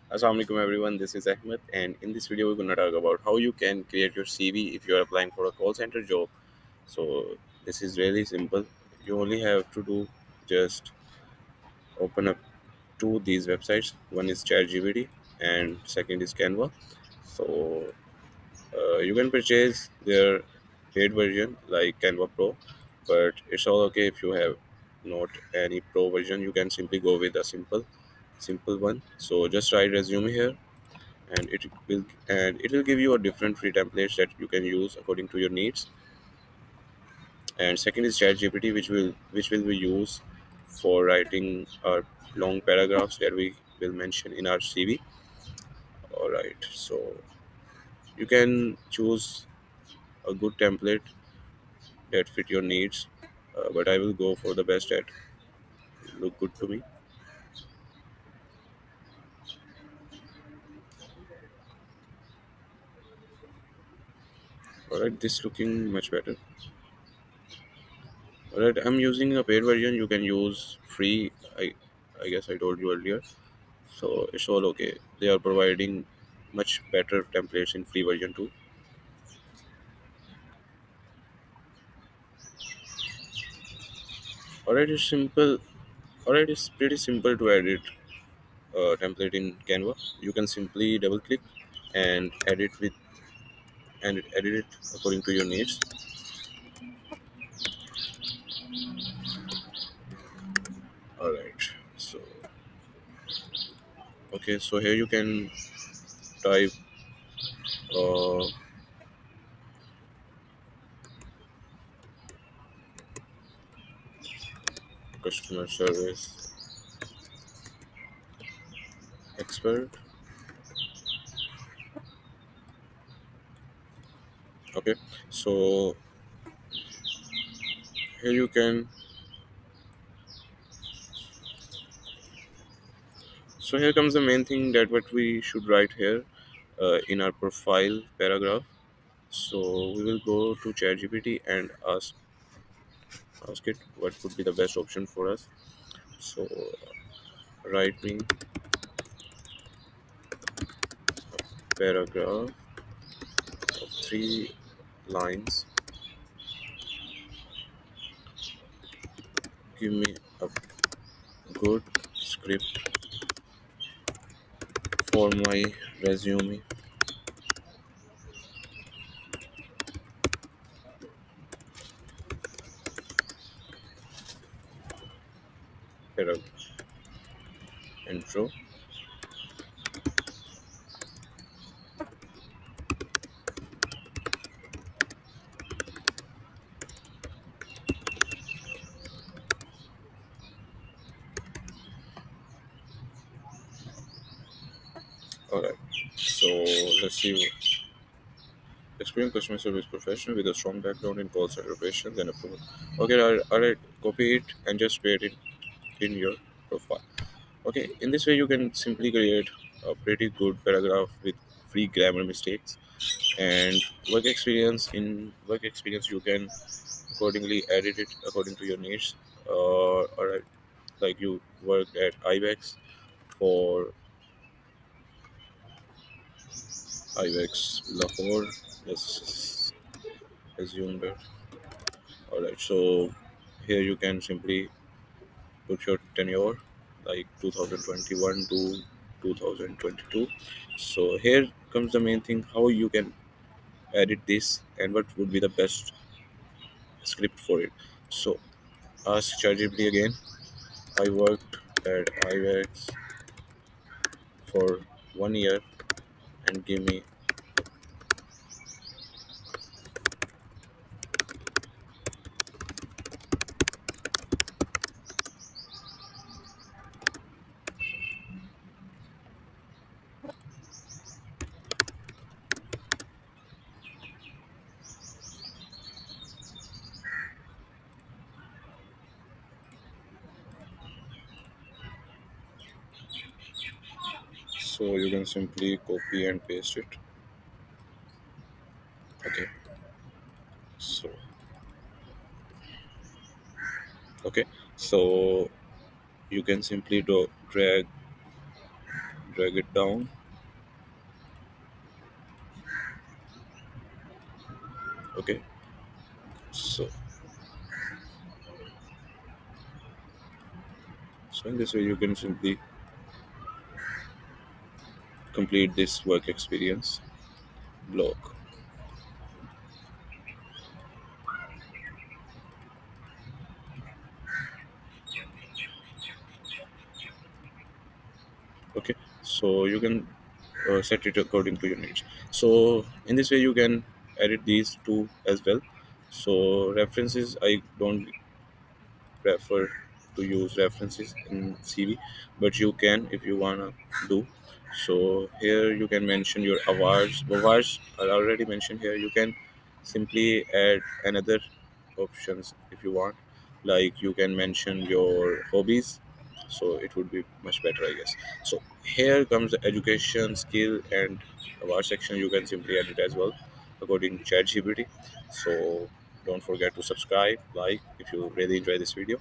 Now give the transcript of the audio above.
Assalamualaikum everyone, this is Ahmed, and in this video we're going to talk about how you can create your CV if you are applying for a call center job. So this is really simple. You only have to do just open up two these websites. One is Chatgpt and second is Canva. So you can purchase their paid version like Canva Pro, but it's all okay if you have not any Pro version. You can simply go with a simple one. So just write resume here and it will give you a different free templates that you can use according to your needs. And second is ChatGPT, which will be used for writing our long paragraphs that we will mention in our CV. All right, so you can choose a good template that fit your needs, but I will go for the best that look good to me. All right, this looking much better. All right, I'm using a paid version. You can use free. I guess I told you earlier, so it's all okay. They are providing much better templates in free version too. Alright, it's simple. Alright, it's pretty simple to edit a template in Canva. You can simply double click and edit it according to your needs. Alright, so okay, so here you can type uh, customer service expert. Okay, so here you can. So here comes the main thing that what we should write here in our profile paragraph. So we will go to ChatGPT and ask it what would be the best option for us. So write me paragraph of 3 lines. Give me a good script for my resume. Paragraph intro. All right. So let's see. Experienced customer service professional with a strong background in call center operations and approval. Okay, all right. Copy it and just paste it in your profile. Okay, in this way you can simply create a pretty good paragraph with free grammar mistakes and work experience you can accordingly edit it according to your needs. Or like you worked at IBEX for IBEX Lahore. Let's assume that. All right, so here you can simply put your tenure like 2021 to 2022. So here comes the main thing: how you can edit this and what would be the best script for it. So ask ChatGPT again. I worked at IVX for 1 year and give me. So you can simply copy and paste it. Okay. So okay. So you can simply do drag it down. Okay, so in this way you can simply complete this work experience block. Okay, so you can set it according to your needs. So in this way you can edit these two as well. So references, I don't prefer to use references in CV, but you can if you wanna do. So here you can mention your awards. Awards are already mentioned here. You can simply add another options if you want. Like you can mention your hobbies. So it would be much better, I guess. So here comes the education, skill, and award section. You can simply edit as well according to ChatGPT. So don't forget to subscribe, like if you really enjoy this video.